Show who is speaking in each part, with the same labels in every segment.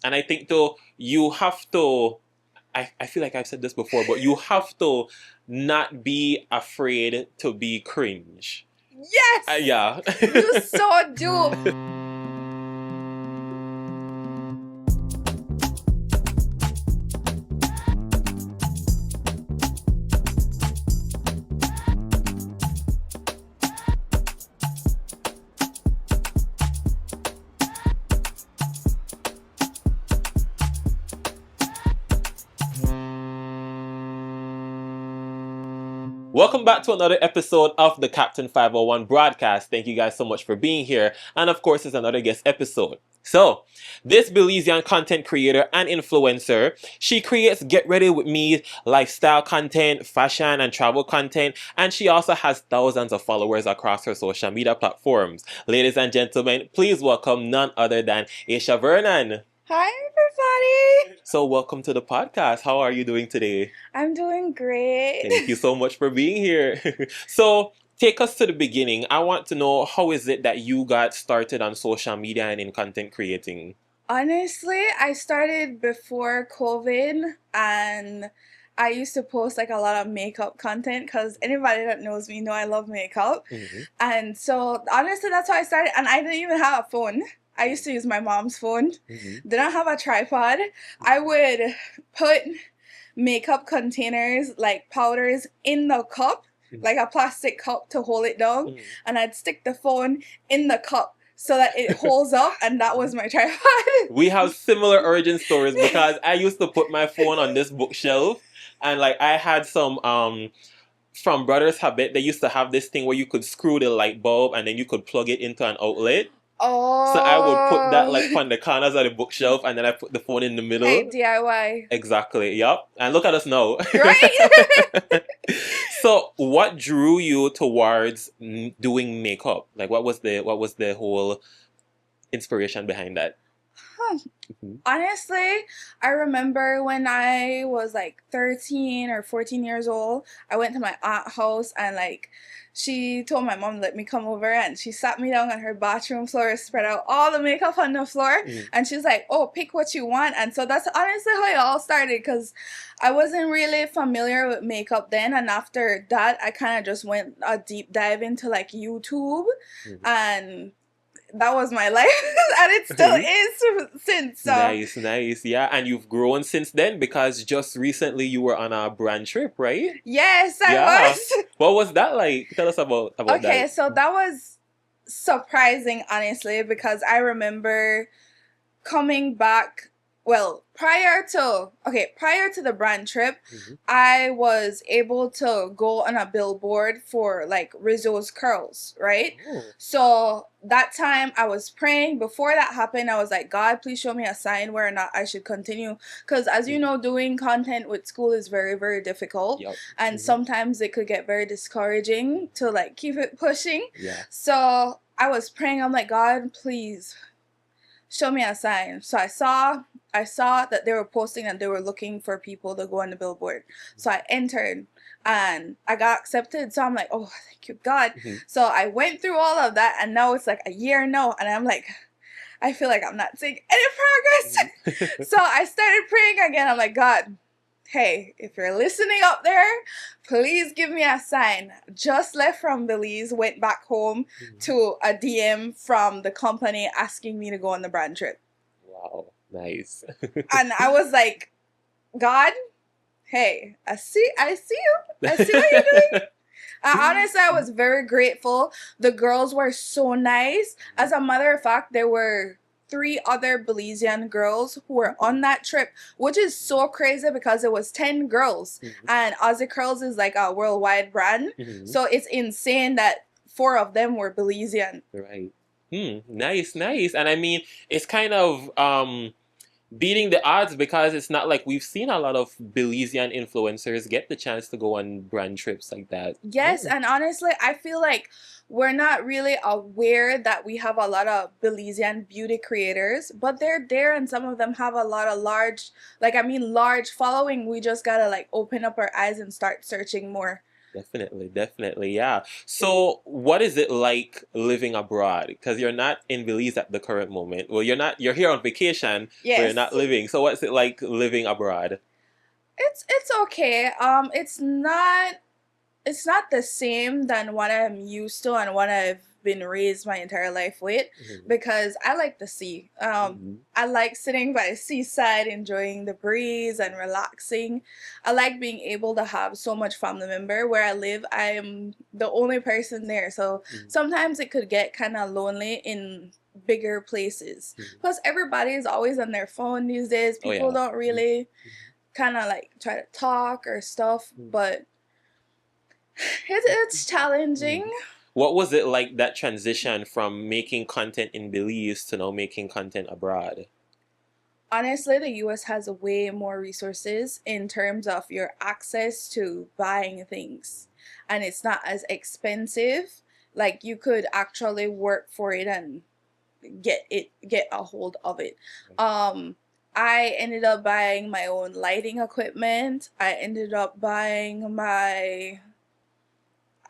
Speaker 1: And I think though you have to, I feel like I've said this before, but you have to not be afraid to be cringe.
Speaker 2: Yes!
Speaker 1: Yeah.
Speaker 2: You so do.
Speaker 1: Welcome back to another episode of the Captain 501 broadcast. Thank you guys so much for being here. And of course, it's another guest episode. So, this Belizean content creator and influencer, she creates Get Ready With Me lifestyle content, fashion and travel content, and she also has thousands of followers across her social media platforms. Ladies and gentlemen, please welcome none other than Aasha Vernon.
Speaker 2: Hi, everybody.
Speaker 1: So, welcome to the podcast. How are you doing today?
Speaker 2: I'm doing great.
Speaker 1: Thank you so much for being here. So, take us to the beginning. I want to know, how is it that you got started on social media and in content creating?
Speaker 2: Honestly, I started before COVID, and I used to post like a lot of makeup content because anybody that knows me know I love makeup.
Speaker 1: Mm-hmm.
Speaker 2: And so honestly, that's how I started. And I didn't even have a phone. I used to use my mom's phone.
Speaker 1: Mm-hmm.
Speaker 2: Didn't have a tripod. I would put makeup containers, like powders, in the cup, like a plastic cup to hold it down.
Speaker 1: Mm-hmm.
Speaker 2: And I'd stick the phone in the cup so that it holds up, and that was my tripod.
Speaker 1: We have similar origin stories because I used to put my phone on this bookshelf, and like I had some from Brothers Habit, they used to have this thing where you could screw the light bulb and then you could plug it into an outlet.
Speaker 2: Oh.
Speaker 1: So I would put that like on the corners of the bookshelf, and then I put the phone in the middle.
Speaker 2: Hey, DIY.
Speaker 1: Exactly. Yep. And look at us now.
Speaker 2: Right?
Speaker 1: So, what drew you towards doing makeup? Like, what was the whole inspiration behind that? Mm-hmm.
Speaker 2: Honestly, I remember when I was like 13 or 14 years old, I went to my aunt's house, and like she told my mom to let me come over, and she sat me down on her bathroom floor, spread out all the makeup on the floor, and she's like, oh, pick what you want. And so that's honestly how it all started, because I wasn't really familiar with makeup then, and after that I kind of just went a deep dive into like YouTube, and that was my life, and it still is since. So.
Speaker 1: Nice. Yeah, and you've grown since then because just recently you were on a brand trip, right?
Speaker 2: Yes, I was.
Speaker 1: What was that like? Tell us about that.
Speaker 2: Okay, so that was surprising, honestly, because I remember coming back. Well, prior to the brand trip, I was able to go on a billboard for like Rizzo's curls, right?
Speaker 1: Oh.
Speaker 2: So that time I was praying. Before that happened, I was like, God, please show me a sign where or not I should continue. Because as you know, doing content with school is very, very difficult.
Speaker 1: Yep.
Speaker 2: And sometimes it could get very discouraging to like keep it pushing.
Speaker 1: Yeah.
Speaker 2: So I was praying. I'm like, God, please show me a sign. So I saw that they were posting that they were looking for people to go on the billboard. So I entered and I got accepted. So I'm like, oh, thank you, God. So I went through all of that, and now it's like a year now, and I'm like, I feel like I'm not seeing any progress. So I started praying again. I'm like, God, hey, if you're listening up there, please give me a sign. Just left from Belize, went back home to a DM from the company asking me to go on the brand trip.
Speaker 1: Wow, nice.
Speaker 2: And I was like, God, hey, I see you. I see what you're doing. Honestly, I was very grateful. The girls were so nice. As a matter of fact, there were 3 other Belizean girls who were on that trip, which is so crazy because it was 10 girls, and Aussie Curls is like a worldwide brand. So it's insane that 4 of them were Belizean.
Speaker 1: Right. Nice. And I mean, it's kind of beating the odds because it's not like we've seen a lot of Belizean influencers get the chance to go on brand trips like that.
Speaker 2: Yes, and honestly, I feel like we're not really aware that we have a lot of Belizean beauty creators, but they're there, and some of them have a lot of large following. We just gotta like open up our eyes and start searching more.
Speaker 1: Definitely, definitely, yeah. So, what is it like living abroad? Because you're not in Belize at the current moment. Well, you're not. You're here on vacation, but you're
Speaker 2: Yes.
Speaker 1: not living. So, what's it like living abroad?
Speaker 2: It's okay. It's not the same than what I'm used to and what I've been raised my entire life with,
Speaker 1: Mhm.
Speaker 2: because I like the sea.
Speaker 1: Mhm.
Speaker 2: I like sitting by the seaside, enjoying the breeze and relaxing. I like being able to have so much family member. Where I live, I am the only person there. So
Speaker 1: Mhm.
Speaker 2: sometimes it could get kind of lonely in bigger places.
Speaker 1: Mhm.
Speaker 2: Plus, everybody is always on their phone these days.
Speaker 1: Oh
Speaker 2: People
Speaker 1: yeah.
Speaker 2: don't
Speaker 1: Mhm.
Speaker 2: really kind of like try to talk or stuff,
Speaker 1: Mhm.
Speaker 2: but it's challenging.
Speaker 1: Mhm. What was it like that transition from making content in Belize to now making content abroad?
Speaker 2: Honestly, the US has way more resources in terms of your access to buying things, and it's not as expensive. Like, you could actually work for it and get a hold of it. Um I ended up buying my own lighting equipment.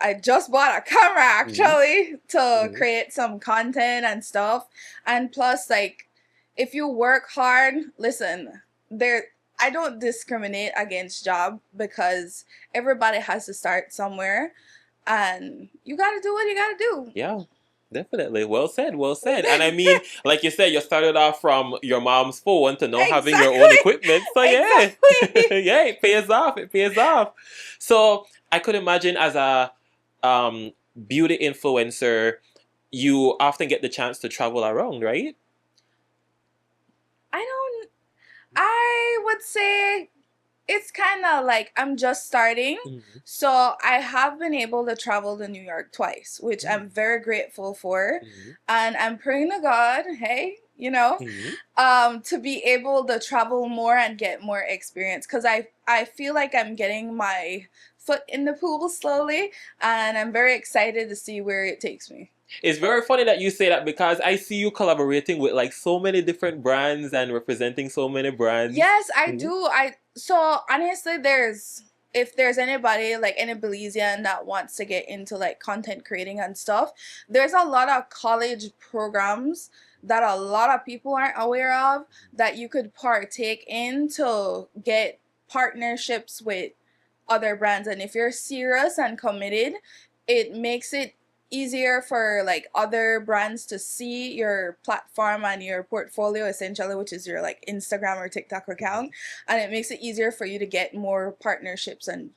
Speaker 2: I just bought a camera
Speaker 1: Mhm.
Speaker 2: actually to
Speaker 1: Mhm.
Speaker 2: create some content and stuff. And plus, like, if you work hard, listen, there I don't discriminate against job, because everybody has to start somewhere, and you got to do what you got to do.
Speaker 1: Yeah, definitely. Well said, well said. And I mean, like you said, you started off from your mom's phone to now having your own
Speaker 2: Exactly.
Speaker 1: equipment. So yeah,
Speaker 2: Exactly.
Speaker 1: yeah, it pays off. It pays off. So I could imagine as a um, beauty influencer, you often get the chance to travel around, right?
Speaker 2: I don't I would say it's kind of like I'm just starting.
Speaker 1: Mhm.
Speaker 2: So I have been able to travel to New York twice, which I'm very grateful for.
Speaker 1: Mhm.
Speaker 2: And I'm praying to God, hey,
Speaker 1: Mhm.
Speaker 2: to be able to travel more and get more experience, because I feel like I'm getting my foot in the pool slowly, and I'm very excited to see where it takes me.
Speaker 1: It's very funny that you say that because I see you collaborating with like so many different brands and representing so many brands.
Speaker 2: Yes, I
Speaker 1: Mhm.
Speaker 2: do. I so honestly, if there's anybody, like any Belizean that wants to get into like content creating and stuff, there's a lot of college programs that a lot of people aren't aware of that you could partake in to get partnerships with other brands. And if you're serious and committed, it makes it easier for like other brands to see your platform and your portfolio, essentially, which is your like Instagram or TikTok account. And it makes it easier for you to get more partnerships and,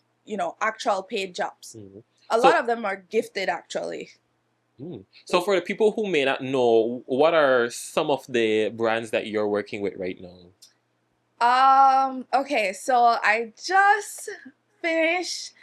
Speaker 2: actual paid jobs.
Speaker 1: Mhm.
Speaker 2: A lot
Speaker 1: So
Speaker 2: of them are gifted, actually.
Speaker 1: So for the people who may not know, what are some of the brands that you're working with right now?
Speaker 2: Okay, so I just finished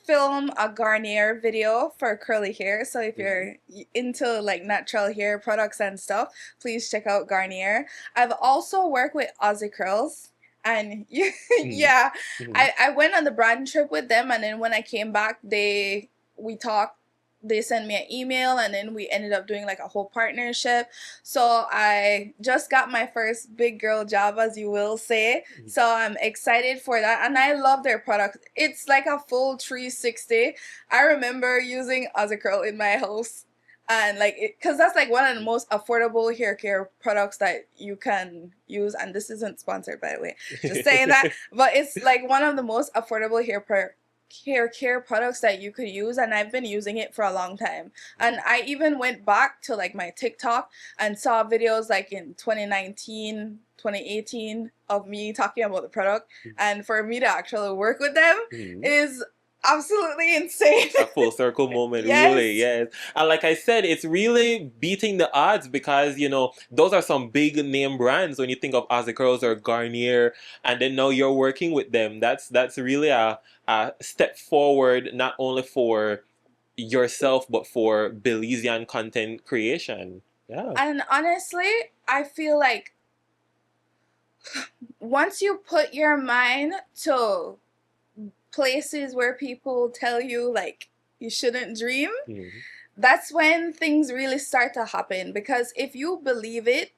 Speaker 2: film a Garnier video for curly hair. So if
Speaker 1: Mhm.
Speaker 2: you're into like natural hair products and stuff, please check out Garnier. I've also worked with Aussie Curls. And
Speaker 1: Mhm.
Speaker 2: yeah,
Speaker 1: Mhm.
Speaker 2: I went on the brand trip with them, and then when I came back, we talked. They sent me an email, and then we ended up doing like a whole partnership. So I just got my first big girl job, as you will say. So I'm excited for that, and I love their product. It's like a full 360. I remember using Aussie Curl in my house, and like because that's like one of the most affordable hair care products that you can use. And this isn't sponsored, by the way, just saying that. But it's like one of the most affordable hair care products that you could use, and I've been using it for a long time. And I even went back to like my TikTok and saw videos like in 2019, 2018 of me talking about the product, and for me to actually work with them
Speaker 1: Mhm.
Speaker 2: is absolutely insane.
Speaker 1: A full circle moment, really,
Speaker 2: Yes.
Speaker 1: yes. And like I said, it's really beating the odds because, those are some big name brands when you think of Ozzy Curls or Garnier, and then now you're working with them. That's really a step forward, not only for yourself, but for Belizean content creation. Yeah.
Speaker 2: And honestly, I feel like once you put your mind to places where people tell you like you shouldn't dream,
Speaker 1: Mhm.
Speaker 2: that's when things really start to happen. Because if you believe it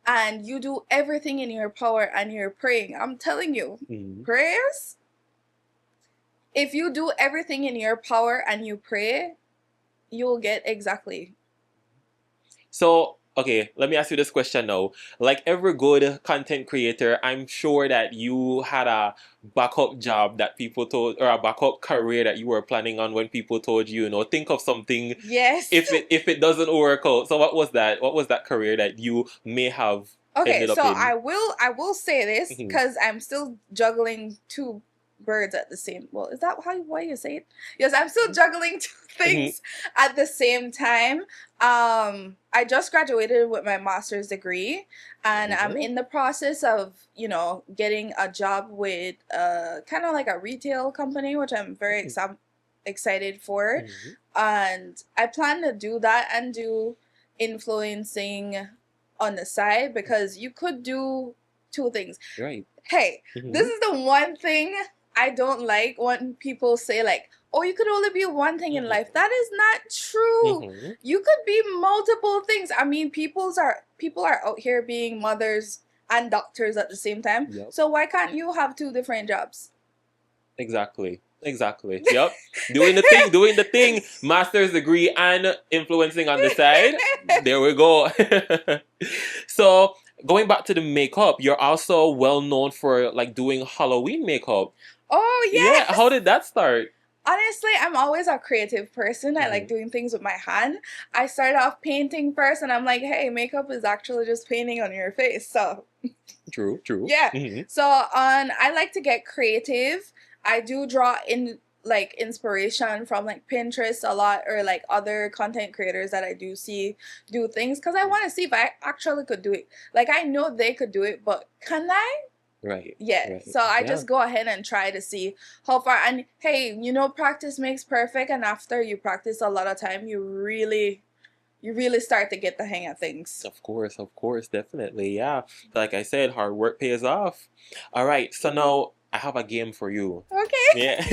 Speaker 2: and you do everything in your power and you're praying, I'm telling you,
Speaker 1: Mhm.
Speaker 2: prayers if you do everything in your power and you pray, you'll get exactly.
Speaker 1: So, okay, let me ask you this question now. Like every good content creator, I'm sure that you had a backup job that people told, or a backup career that you were planning on when people told you, think of something
Speaker 2: Yes.
Speaker 1: if it doesn't work out. So what was that? What was that career that you may have
Speaker 2: Okay,
Speaker 1: ended up
Speaker 2: so
Speaker 1: in?
Speaker 2: I will say this
Speaker 1: Mhm.
Speaker 2: because I'm still juggling two birds at the same. Well, is that why you say it? Yes, I'm still juggling two things at the same time. I just graduated with my master's degree, and I'm in the process of getting a job with kind of like a retail company, which I'm very excited for.
Speaker 1: Mhm.
Speaker 2: And I plan to do that and do influencing on the side, because you could do two things.
Speaker 1: Right.
Speaker 2: Hey,
Speaker 1: Mhm.
Speaker 2: this is the one thing I don't like when people say like, oh, you could only be one thing in life. That is not true.
Speaker 1: Mhm.
Speaker 2: You could be multiple things. I mean, people are out here being mothers and doctors at the same time.
Speaker 1: Yep.
Speaker 2: So why can't you have two different jobs?
Speaker 1: Exactly. Yep. Doing the thing, master's degree and influencing on the side. There we go. So, going back to the makeup, you're also well known for like doing Halloween makeup.
Speaker 2: Oh, yes.
Speaker 1: Yeah, how did that start?
Speaker 2: Honestly, I'm always a creative person. I like doing things with my hand. I started off painting first, and I'm like, hey, makeup is actually just painting on your face. So
Speaker 1: True.
Speaker 2: yeah.
Speaker 1: Mhm.
Speaker 2: So I like to get creative. I do draw in like inspiration from like Pinterest a lot, or like other content creators that I do see do things, because I want to see if I actually could do it. Like, I know they could do it, but can I?
Speaker 1: Right.
Speaker 2: Yeah.
Speaker 1: Right.
Speaker 2: So I
Speaker 1: Yeah.
Speaker 2: just go ahead and try to see how far. And hey, practice makes perfect. And after you practice a lot of time, you really start to get the hang of things.
Speaker 1: Of course, definitely. Yeah. Like I said, hard work pays off. All right. So now I have a game for you.
Speaker 2: Okay.
Speaker 1: Yeah.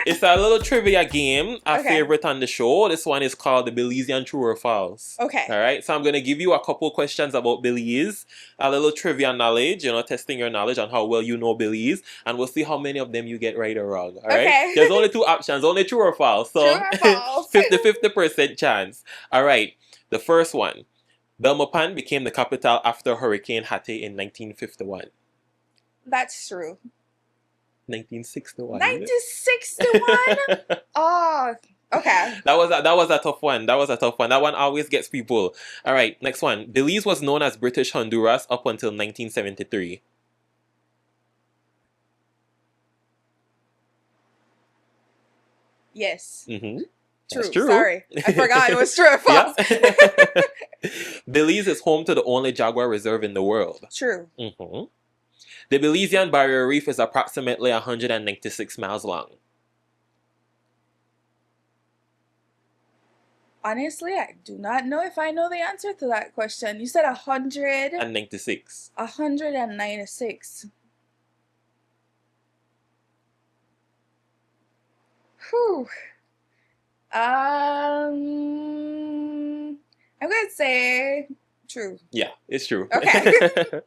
Speaker 1: It's a little trivia game, a favorite on the show. This one is called the Belizean True or False.
Speaker 2: Okay.
Speaker 1: All right. So I'm going to give you a couple questions about Belize, a little trivia knowledge, testing your knowledge on how well you know Belize, and we'll see how many of them you get right or wrong. All right.
Speaker 2: Okay.
Speaker 1: There's only two options, only true or false. So
Speaker 2: True or false?
Speaker 1: 50% chance. All right. The first one. Belmopan became the capital after Hurricane Hattie in 1951.
Speaker 2: That's true.
Speaker 1: 1961.
Speaker 2: 1961? Oh, okay.
Speaker 1: That was a tough one. That one always gets people. All right, next one. Belize was known as British Honduras up until 1973.
Speaker 2: Yes.
Speaker 1: Mm-hmm.
Speaker 2: True.
Speaker 1: That's true.
Speaker 2: Sorry, I forgot it was true or false.
Speaker 1: Belize is home to the only jaguar reserve in the world.
Speaker 2: True.
Speaker 1: Mm-hmm. The Belizean Barrier Reef is approximately 196 miles long.
Speaker 2: Honestly, I do not know if I know the answer to that question. You said
Speaker 1: 196.
Speaker 2: 196. Whew. I'm gonna say true.
Speaker 1: Yeah, it's true.
Speaker 2: Okay.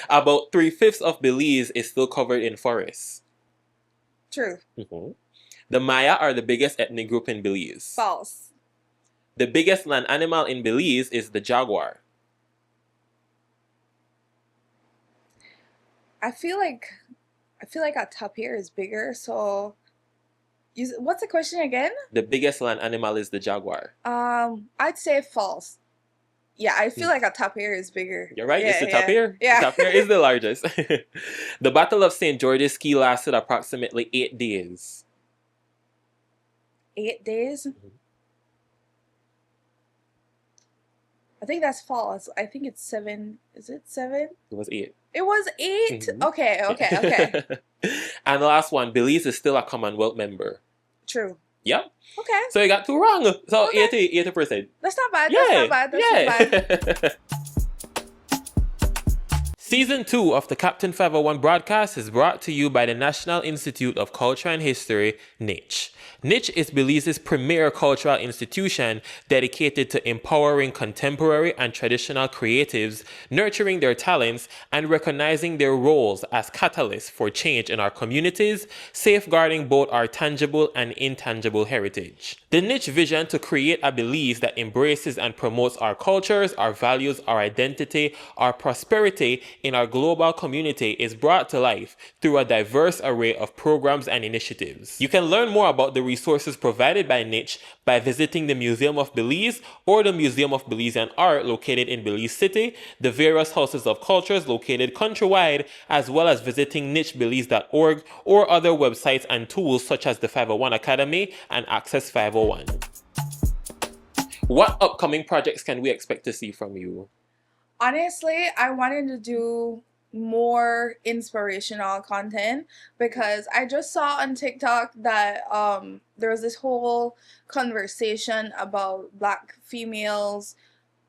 Speaker 1: About 3/5 of Belize is still covered in forests.
Speaker 2: True.
Speaker 1: Mm-hmm. The Maya are the biggest ethnic group in Belize.
Speaker 2: False.
Speaker 1: The biggest land animal in Belize is the jaguar.
Speaker 2: I feel like a tapir is bigger, so what's the question again?
Speaker 1: The biggest land animal is the jaguar.
Speaker 2: I'd say false. Yeah, I feel like a tapir is bigger.
Speaker 1: You're right,
Speaker 2: Yeah,
Speaker 1: it's the tapir.
Speaker 2: Yeah.
Speaker 1: The tapir is the largest. The Battle of St. George's Key lasted approximately 8 days.
Speaker 2: 8 days? I think that's false. I think it's 7. Is it 7?
Speaker 1: It was 8.
Speaker 2: It was 8?
Speaker 1: Mhm.
Speaker 2: Okay.
Speaker 1: And the last one, Belize is still a Commonwealth member.
Speaker 2: True.
Speaker 1: Yep.
Speaker 2: Okay.
Speaker 1: So you got 2 wrong. So
Speaker 2: Okay.
Speaker 1: 80%.
Speaker 2: That's not bad.
Speaker 1: Yay.
Speaker 2: That's not bad.
Speaker 1: Yay. Season 2 of the Captain 501 broadcast is brought to you by the National Institute of Culture and History, NICH. NICH is Belize's premier cultural institution dedicated to empowering contemporary and traditional creatives, nurturing their talents, and recognizing their roles as catalysts for change in our communities, safeguarding both our tangible and intangible heritage. The NICH vision to create a Belize that embraces and promotes our cultures, our values, our identity, our prosperity in our global community is brought to life through a diverse array of programs and initiatives. You can learn more about the resources provided by NICH by visiting the Museum of Belize or the Museum of Belizean Art located in Belize City, the various houses of cultures located countrywide, as well as visiting nichbelize.org or other websites and tools such as the 501 Academy and Access 501. What upcoming projects can we expect to see from you?
Speaker 2: Honestly, I wanted to do more inspirational content because I just saw on TikTok that there was this whole conversation about black females,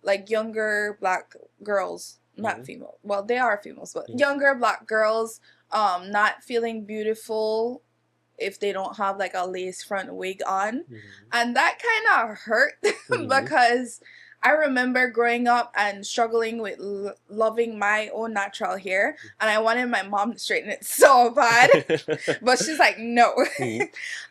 Speaker 2: like younger black girls, not female. Well, they are females, but younger black girls not feeling beautiful if they don't have like a lace front wig on. And that kind of hurt because I remember growing up and struggling with loving my own natural hair, and I wanted my mom to straighten it so bad, but she's like, no.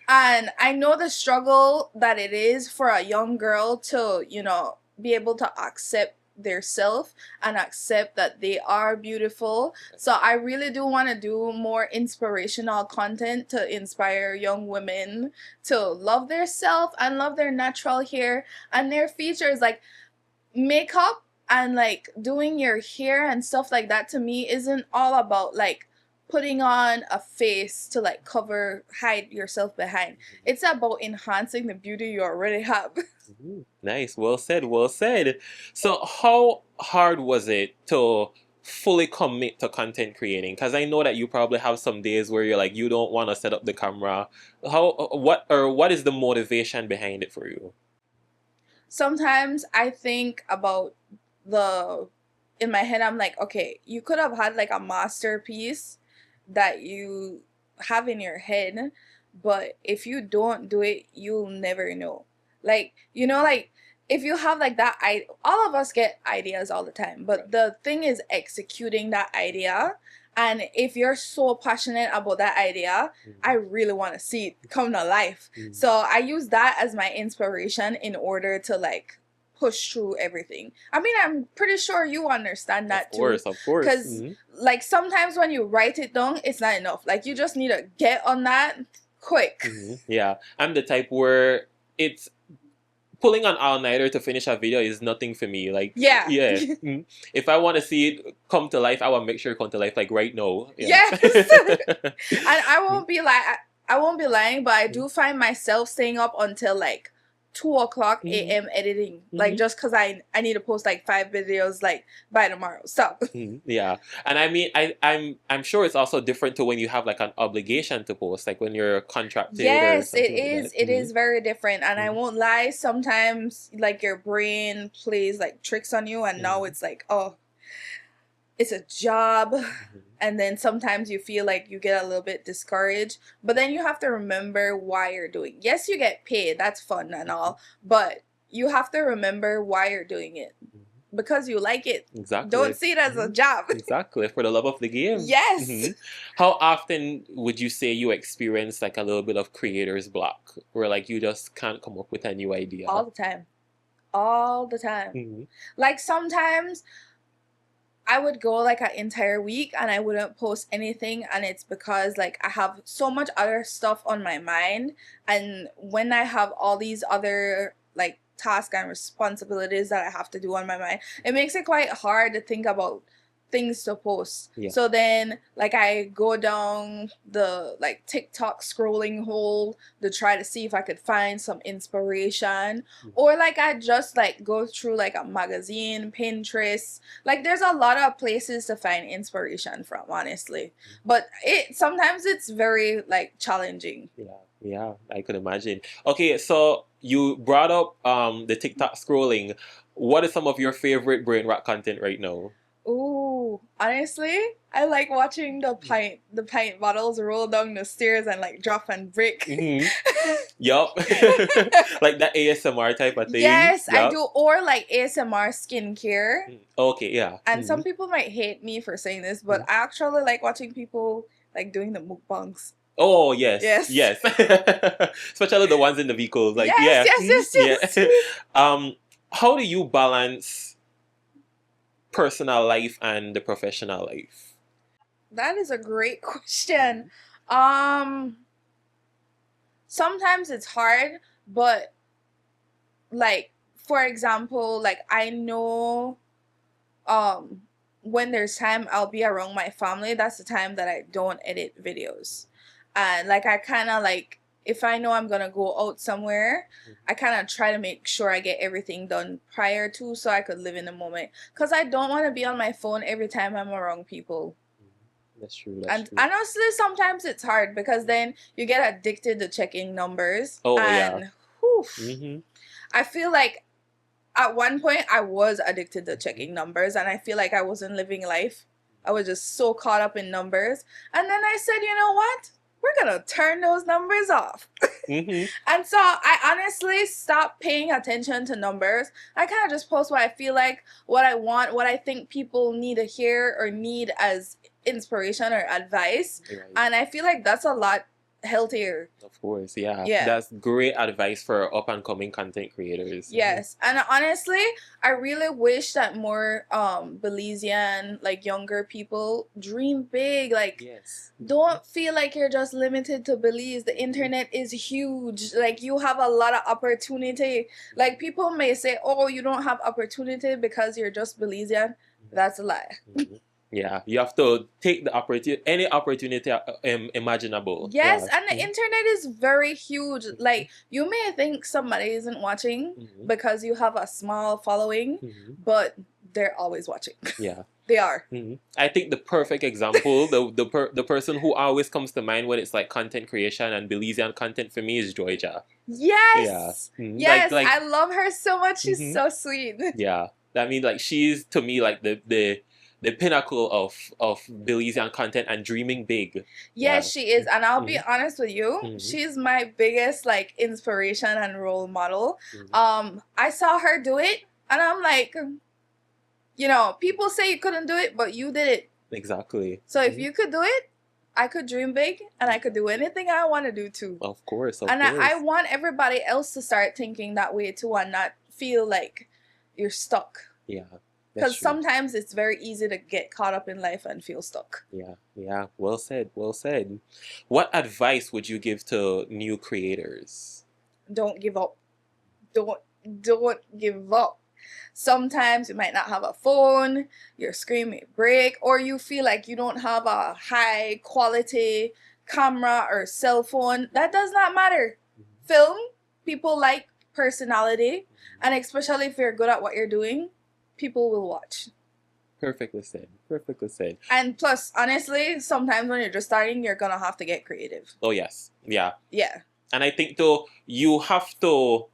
Speaker 2: And I know the struggle that it is for a young girl to, you know, be able to accept their self and accept that they are beautiful. So I really do want to do more inspirational content to inspire young women to love their self and love their natural hair and their features. Like makeup and like doing your hair and stuff like that to me isn't all about like putting on a face to like hide yourself behind. It's about enhancing the beauty you already have.
Speaker 1: Nice. Well said. Well said. So how hard was it to fully commit to content creating? Because I know that you probably have some days where you're like, you don't want to set up the camera. What is the motivation behind it for you?
Speaker 2: Sometimes I think about in my head, I'm like, okay, you could have had like a masterpiece that you have in your head, but if you don't do it, you'll never know. Like, you know, like if you have like that, all of us get ideas all the time, but the thing is executing that idea. And if you're so passionate about that idea, I really want to see it come to life. So I use that as my inspiration in order to like push through everything. I mean, I'm pretty sure you understand that too.
Speaker 1: Of course.
Speaker 2: Because like sometimes when you write it down, it's not enough. Like you just need to get on that quick.
Speaker 1: Yeah, I'm the type where it's pulling an all-nighter to finish a video is nothing for me. Like, if I want to see it come to life, I will make sure it come to life like right now.
Speaker 2: Yes. And I won't be lying, but I do find myself staying up until like 2:00 a.m. editing, like just because I need to post like 5 videos like by tomorrow. So
Speaker 1: yeah, and I mean I'm sure it's also different to when you have like an obligation to post, like when you're contracted.
Speaker 2: Yes, it is. It is very different, and I won't lie. Sometimes like your brain plays like tricks on you, and now it's like, oh, it's a job. And then sometimes you feel like you get a little bit discouraged, but then you have to remember why you're doing. Yes, you get paid. That's fun and all, but you have to remember why you're doing it because you like it.
Speaker 1: Exactly.
Speaker 2: Don't see it as a job.
Speaker 1: Exactly. For the love of the game.
Speaker 2: Yes.
Speaker 1: How often would you say you experience like a little bit of creator's block where like you just can't come up with a new idea?
Speaker 2: All the time. All the time. Like sometimes I would go like an entire week and I wouldn't post anything, and it's because like I have so much other stuff on my mind, and when I have all these other like tasks and responsibilities that I have to do on my mind, it makes it quite hard to think about things to post. So then like I go down the like TikTok scrolling hole to try to see if I could find some inspiration, or like I just like go through like a magazine, Pinterest. Like there's a lot of places to find inspiration from, honestly, but sometimes it's very like challenging.
Speaker 1: Yeah, I could imagine. Okay, so you brought up the TikTok scrolling. What is some of your favorite brain rot content right now?
Speaker 2: Ooh, Ooh, honestly, I like watching the pint bottles roll down the stairs and like drop and break.
Speaker 1: Yup. Like that ASMR type of thing.
Speaker 2: Yes, I
Speaker 1: Yup.
Speaker 2: do. Or like ASMR skincare.
Speaker 1: Okay, yeah.
Speaker 2: And some people might hate me for saying this, but I actually like watching people like doing the mukbangs.
Speaker 1: Oh, yes.
Speaker 2: Yes.
Speaker 1: Yes. Especially the ones in the vehicles. Like,
Speaker 2: Yes,
Speaker 1: yeah.
Speaker 2: yes.
Speaker 1: Yeah. How do you balance personal life and the professional life?
Speaker 2: That is a great question. Sometimes it's hard, but like for example, like I know when there's time I'll be around my family. That's the time that I don't edit videos. And like I kind of like if I know I'm going to go out somewhere, I kind of try to make sure I get everything done prior to so I could live in the moment cuz I don't want to be on my phone every time I'm around people.
Speaker 1: That's true.
Speaker 2: And honestly, sometimes it's hard because then you get addicted to checking numbers.
Speaker 1: Oh,
Speaker 2: and whew, I feel like at one point I was addicted to checking numbers and I feel like I wasn't living life. I was just so caught up in numbers. And then I said, you know what? We're going to turn those numbers off. And so I honestly stopped paying attention to numbers. I kind of just post what I feel like, what I want, what I think people need to hear or need as inspiration or advice.
Speaker 1: Right.
Speaker 2: And I feel like that's a lot healthier.
Speaker 1: Of course, yeah.
Speaker 2: Yeah.
Speaker 1: That's great advice for up and coming content creators.
Speaker 2: Yes. And honestly, I really wish that more Belizean, like younger people dream big. Like
Speaker 1: Yes.
Speaker 2: don't feel like you're just limited to Belize. The internet is huge. Like you have a lot of opportunity. Like people may say, oh, you don't have opportunity because you're just Belizean. That's a lie.
Speaker 1: Yeah, you have to take the opportunity, any opportunity imaginable.
Speaker 2: Yes,
Speaker 1: Yeah.
Speaker 2: and the internet is very huge. Like you may think somebody isn't watching because you have a small following, but they're always watching.
Speaker 1: Yeah.
Speaker 2: They are.
Speaker 1: I think the perfect example, the person who always comes to mind when it's like content creation and Belizean content for me is Georgia.
Speaker 2: Yes.
Speaker 1: Yeah.
Speaker 2: Yes,
Speaker 1: like,
Speaker 2: I love her so much. She's so sweet.
Speaker 1: Yeah. I mean, like she's to me like the pinnacle of Belizean content and dreaming big.
Speaker 2: Yes, she is. And I'll be honest with you, she's my biggest like inspiration and role model. I saw her do it and I'm like, you know, people say you couldn't do it, but you did it.
Speaker 1: Exactly.
Speaker 2: So if you could do it, I could dream big and I could do anything I want to do too.
Speaker 1: Of course.
Speaker 2: And I want everybody else to start thinking that way too and not feel like you're stuck.
Speaker 1: Yeah.
Speaker 2: Because sometimes it's very easy to get caught up in life and feel stuck.
Speaker 1: Yeah. Well said. What advice would you give to new creators?
Speaker 2: Don't give up. Don't give up. Sometimes you might not have a phone, your screen may break, or you feel like you don't have a high quality camera or cell phone. That does not matter. Film, people like personality, and especially if you're good at what you're doing, people will watch.
Speaker 1: Perfectly said.
Speaker 2: And plus, honestly, sometimes when you're just starting, you're gonna have to get creative.
Speaker 1: Oh yes. Yeah. And I think though you have to,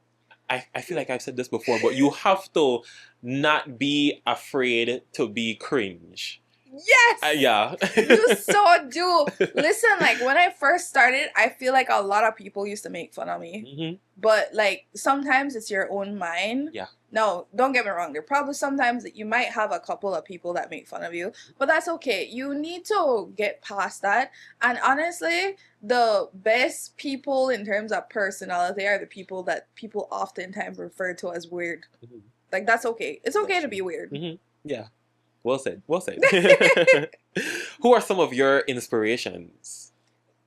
Speaker 1: I feel like I've said this before, but you have to not be afraid to be cringe.
Speaker 2: Yes!
Speaker 1: Yeah.
Speaker 2: You so do. Listen, like when I first started, I feel like a lot of people used to make fun of me. But like sometimes it's your own mind.
Speaker 1: Yeah.
Speaker 2: No, don't get me wrong. There probably sometimes that you might have a couple of people that make fun of you, but that's okay. You need to get past that. And honestly, the best people in terms of personality are the people that people oftentimes refer to as weird. Like that's okay. It's okay to be weird.
Speaker 1: Yeah. Well said. Who are some of your inspirations?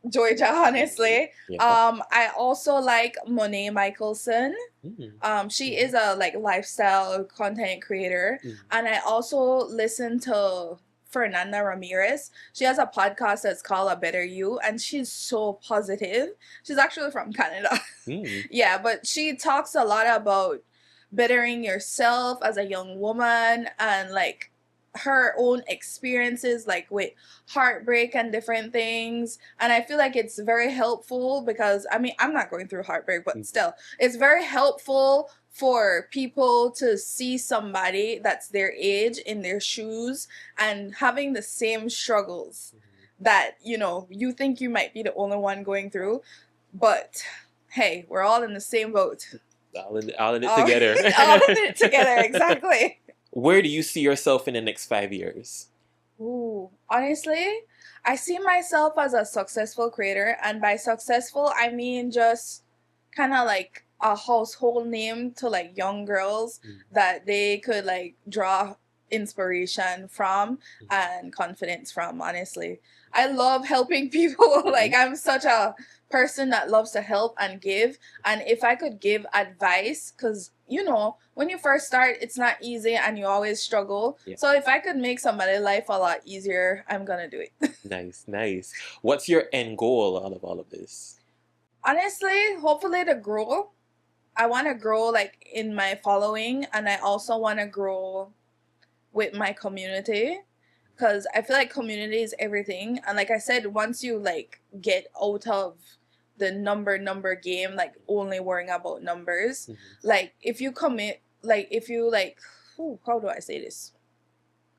Speaker 2: Georgia, honestly. I also like Monet Michelson. She is a like lifestyle content creator. And I also listen to Fernanda Ramirez. She has a podcast that's called A Better You, and she's so positive. She's actually from Canada. Yeah, but she talks a lot about bettering yourself as a young woman and like her own experiences like with heartbreak and different things. And I feel like it's very helpful because I mean I'm not going through heartbreak, but still it's very helpful for people to see somebody that's their age in their shoes and having the same struggles that, you know, you think you might be the only one going through, but hey, we're all in the same boat.
Speaker 1: All in it together.
Speaker 2: All in it together, exactly.
Speaker 1: Where do you see yourself in the next 5 years?
Speaker 2: Ooh, honestly, I see myself as a successful creator, and by successful, I mean just kind of like a household name to like young girls that they could like draw inspiration from and confidence from. Honestly, I love helping people. Like, I'm such a person that loves to help and give, and if I could give advice, because you know, when you first start, it's not easy and you always struggle.
Speaker 1: Yeah.
Speaker 2: So if I could make somebody's life a lot easier, I'm gonna do it.
Speaker 1: Nice. What's your end goal out of all of this?
Speaker 2: Honestly, hopefully to grow. I want to grow like in my following, and I also want to grow with my community, because I feel like community is everything. And like I said, once you like get out of the number game, like only worrying about numbers, like if you commit, like if you like, how do I say this?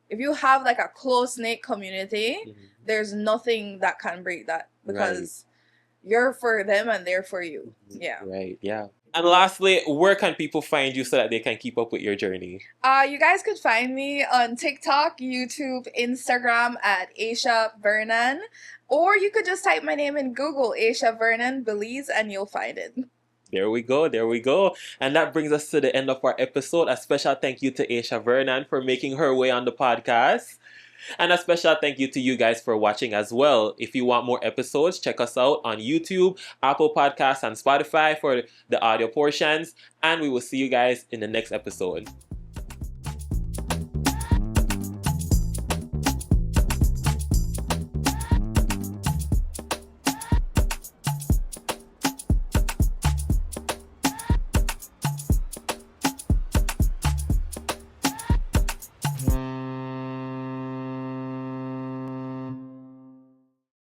Speaker 2: If you have like a close-knit community, there's nothing that can break that, because you're for them and they're for you. Yeah.
Speaker 1: Right, yeah. And lastly, where can people find you so that they can keep up with your journey?
Speaker 2: You guys could find me on TikTok, YouTube, Instagram at Aasha Vernon. Or you could just type my name in Google, Aasha Vernon Belize, and you'll find it.
Speaker 1: There we go. And that brings us to the end of our episode. A special thank you to Aasha Vernon for making her way on the podcast. And a special thank you to you guys for watching as well. If you want more episodes, check us out on YouTube, Apple Podcasts, and Spotify for the audio portions. And we will see you guys in the next episode.